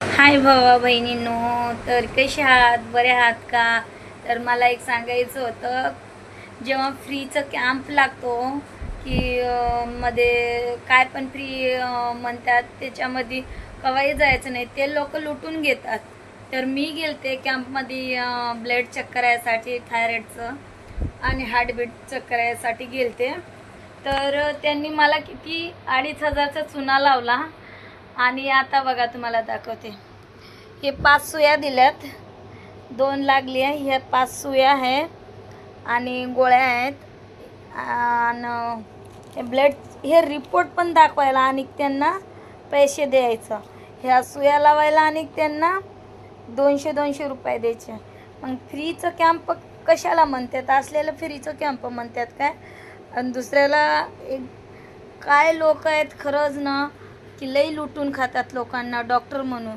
हाय भावा बहिणींनो, तर कसे आहात? बरे आहात का? तर मला एक सांगायचं होतं, जेव्हा फ्रीचं कॅम्प लागतो की मध्ये काय पण फ्री म्हणतात, त्याच्यामध्ये कवाही जायचं नाही, ते लोक लुटून घेतात. तर मी गेलते कॅम्पमध्ये ब्लड चेक करायसाठी, थायरॉइडचं आणि हार्टबीट चेक करायसाठी गेलते. तर त्यांनी मला किती 2,500चा चुना लावला. आणि आता बघा, तुम्हाला दाखवते. हे 5 सुया दिल्यात, 2 लागली आहे. ह्या 5 सुया आहे आणि गोळ्या आहेत. आणि हे ब्लड, हे रिपोर्ट पण दाखवायला आणि त्यांना पैसे द्यायचं. ह्या सुया लावायला आणि त्यांना 200-200 रुपये द्यायचे. मग फ्रीचं कॅम्प कशाला म्हणतात? असलेलं फ्रीचं कॅम्प म्हणतात काय? आणि दुसऱ्याला एक काय लोक आहेत खरंच ना, की लई लुटून खातात लोकांना डॉक्टर म्हणून.